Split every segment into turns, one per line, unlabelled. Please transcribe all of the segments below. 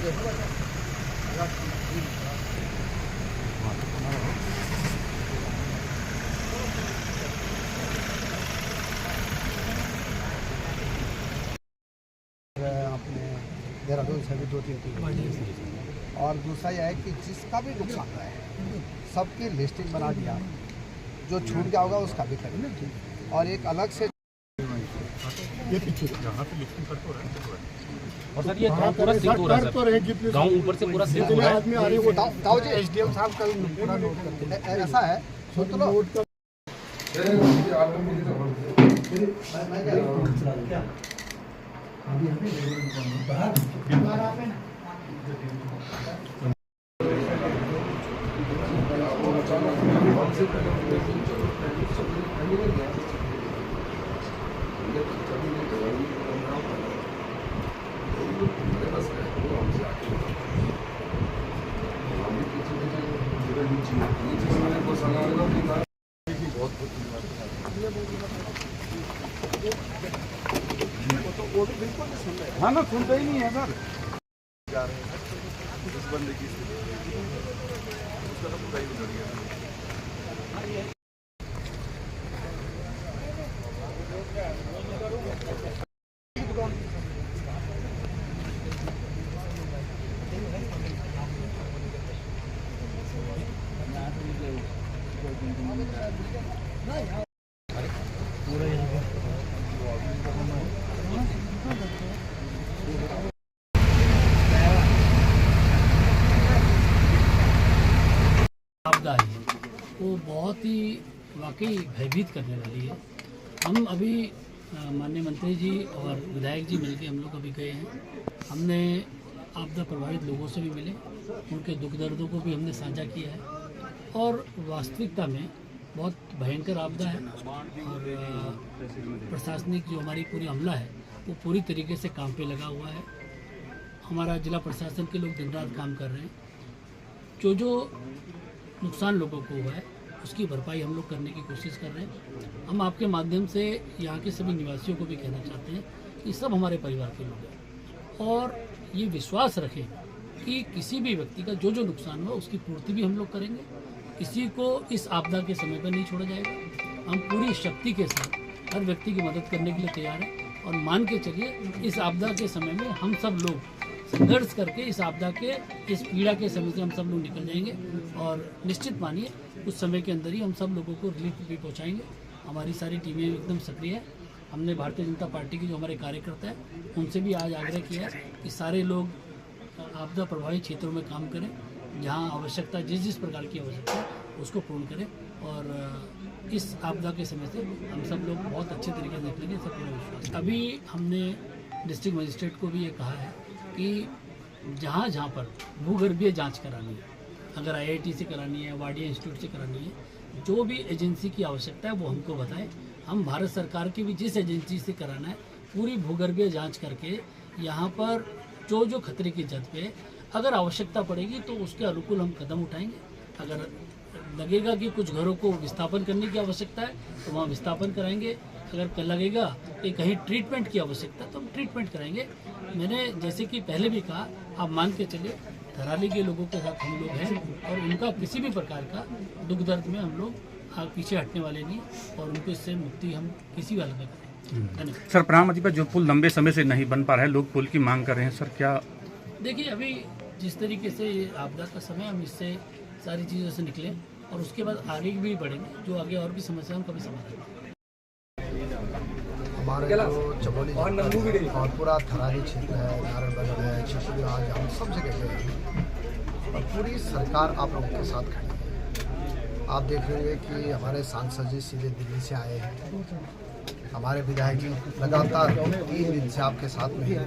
अपने देहरादून से भी 2-3 किलो। और दूसरा यह है कि जिसका भी नुकसान हुआ है सबकी लिस्टिंग बना दिया, जो छूट गया होगा उसका भी करेंगे। और एक अलग से
ये पीछे जहाँ पे लिफ्टिंग कर तो रहा है
और सर ये गाँव पूरा सिंक हो रहा है सर, गाँव ऊपर से पूरा सिंक हो रहा है।
आदमी आ रही है वो दाऊ जी एसडीएम साहब का पूरा नोट करते हैं। ऐसा है सुन तो लो
हाँ ना, सुनते ही नहीं है सर।
जा रहे हैं इस बंदे की स्थिति उसका तो पूरा ही बिगड़ गया।
आपदा है वो बहुत ही वाकई भयभीत करने वाली है। हम अभी माननीय मंत्री जी और विधायक जी मिलकर हम लोग अभी गए हैं। हमने आपदा प्रभावित लोगों से भी मिले, उनके दुख दर्दों को भी हमने साझा किया है। और वास्तविकता में बहुत भयंकर आपदा है और प्रशासनिक जो हमारी पूरी अमला है वो पूरी तरीके से काम पे लगा हुआ है। हमारा जिला प्रशासन के लोग दिन रात काम कर रहे हैं। जो नुकसान लोगों को हुआ है उसकी भरपाई हम लोग करने की कोशिश कर रहे हैं। हम आपके माध्यम से यहाँ के सभी निवासियों को भी कहना चाहते हैं कि सब हमारे परिवार के लोग हैं और ये विश्वास रखें कि किसी भी व्यक्ति का जो नुकसान हुआ उसकी पूर्ति भी हम लोग करेंगे। किसी को इस आपदा के समय पर नहीं छोड़ा जाएगा। हम पूरी शक्ति के साथ हर व्यक्ति की मदद करने के लिए तैयार हैं और मान के चलिए इस आपदा के समय में हम सब लोग संघर्ष करके इस आपदा के इस पीड़ा के समय से हम सब लोग निकल जाएंगे और निश्चित मानिए उस समय के अंदर ही हम सब लोगों को रिलीफ भी पहुंचाएंगे। हमारी सारी टीमें एकदम सक्रिय है। हमने भारतीय जनता पार्टी के जो हमारे कार्यकर्ता हैं उनसे भी आज आग्रह किया है कि सारे लोग आपदा प्रभावित क्षेत्रों में काम करें, जहाँ आवश्यकता जिस प्रकार की आवश्यकता है उसको पूर्ण करें और इस आपदा के समय से हम सब लोग बहुत अच्छे तरीके से निकलेंगे, सब पूरा विश्वास। अभी हमने डिस्ट्रिक्ट मजिस्ट्रेट को भी ये कहा है कि जहाँ पर भूगर्भीय जांच करानी है, अगर IIT से करानी है, वाडिया इंस्टीट्यूट से करानी है, जो भी एजेंसी की आवश्यकता है वो हमको बताएं। हम भारत सरकार की भी जिस एजेंसी से कराना है पूरी भूगर्भीय जांच करके यहाँ पर जो खतरे की जद पे अगर आवश्यकता पड़ेगी तो उसके अनुकूल हम कदम उठाएंगे। अगर लगेगा कि कुछ घरों को विस्थापन करने की आवश्यकता है तो वहाँ विस्थापन कराएंगे। अगर लगेगा कि कहीं ट्रीटमेंट की आवश्यकता है तो हम ट्रीटमेंट कराएंगे। मैंने जैसे कि पहले भी कहा, आप मान के चलिए थराली के लोगों के साथ हम लोग हैं और उनका किसी भी प्रकार का दुख दर्द में हम लोग पीछे हटने वाले नहीं और उनको इससे मुक्ति हम किसी भी हालत में करें।
सर, प्रधानमंत्री पर जो पुल लंबे समय से नहीं बन पा रहा है, लोग पुल की मांग कर रहे हैं, सर क्या?
देखिए, अभी जिस तरीके से आपदा का समय हम इससे सारी चीज़ों से निकले और उसके बाद आगे भी बढ़ेंगे, जो आगे और भी समस्या हम कभी समाधान।
हमारे जो चमोली और पूरा थराली क्षेत्र है, नारायणगढ़ है, शिशुराज, हम सब जगह गए हैं और पूरी सरकार आप लोगों के साथ खड़ी है। आप देख रहे हैं कि हमारे सांसद जी सीधे दिल्ली से आए हैं, हमारे विधायक जी लगातार 3 दिन से आपके साथ में हैं।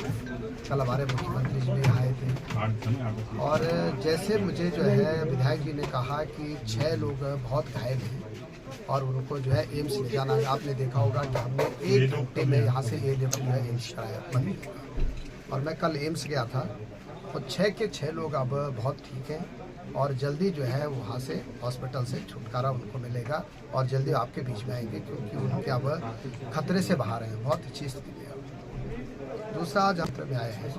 कल हमारे मुख्यमंत्री जी भी आए थे और जैसे मुझे जो है विधायक जी ने कहा कि 6 लोग बहुत घायल हैं और उनको जो है एम्स ले जाना है। आपने देखा होगा कि हमने 1 घंटे में यहाँ से A-level जो है एम्स कराया बंद। और मैं कल एम्स गया था और 6 के 6 लोग अब बहुत ठीक हैं और जल्दी जो है वहाँ से हॉस्पिटल से छुटकारा उनको मिलेगा और जल्दी आपके बीच में आएंगे क्योंकि उनके अब खतरे से बाहर हैं, बहुत अच्छी स्थिति है। दूसरा आज हम में आए हैं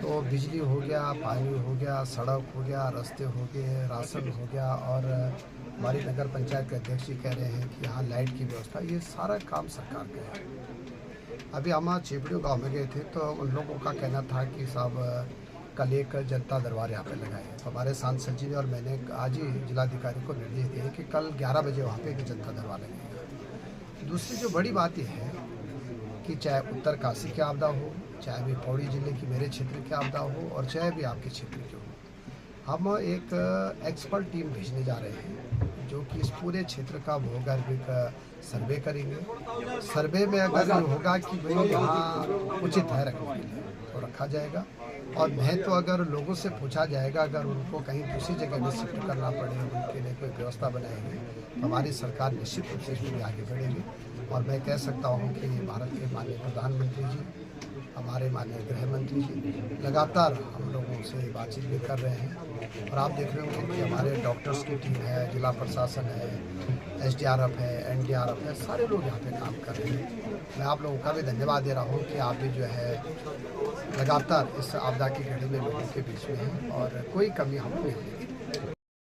तो बिजली हो गया, पानी हो गया, सड़क हो गया, रास्ते हो गए, राशन हो गया, और हमारी नगर पंचायत के अध्यक्ष जी कह रहे हैं कि यहाँ लाइट की व्यवस्था, ये सारा काम सरकार का है। अभी हम चेपड़ियों गांव में गए थे तो उन लोगों का कहना था कि साहब कल एक जनता दरबार यहाँ पे लगाए, तो हमारे सांसद जी ने और मैंने आज ही जिलाधिकारी को निर्देश दिए कि कल 11 बजे वहाँ पे एक जनता दरबार लगेगा। दूसरी जो बड़ी बात यह है कि चाहे उत्तरकाशी की आपदा हो, चाहे भी पौड़ी जिले की मेरे क्षेत्र की आपदा हो, और चाहे भी आपके क्षेत्र की हो, हम एक एक्सपर्ट टीम भेजने जा रहे हैं जो कि इस पूरे क्षेत्र का भूगर्भिक सर्वे करेंगे। सर्वे में अगर ये होगा कि भाई यहाँ उचित है रखने के लिए तो रखा जाएगा, और नहीं तो अगर लोगों से पूछा जाएगा, अगर उनको कहीं दूसरी जगह में शिफ्ट करना पड़े, उनके लिए कोई व्यवस्था बनाएंगे तो हमारी सरकार निश्चित रूप से इसमें आगे बढ़ेगी। और मैं कह सकता हूँ कि भारत के माननीय प्रधानमंत्री जी, हमारे माननीय गृह मंत्री जी लगातार हम लोगों से बातचीत भी कर रहे हैं, और आप देख रहे होंगे कि हमारे डॉक्टर्स की टीम है, जिला प्रशासन है, SDRF है, NDRF है, सारे लोग यहाँ पे काम कर रहे हैं। मैं आप लोगों का भी धन्यवाद दे रहा हूँ कि आप भी जो है लगातार इस आपदा की घड़ी में लोगों के बीच में हैं, और कोई कमी हम नहीं होगी।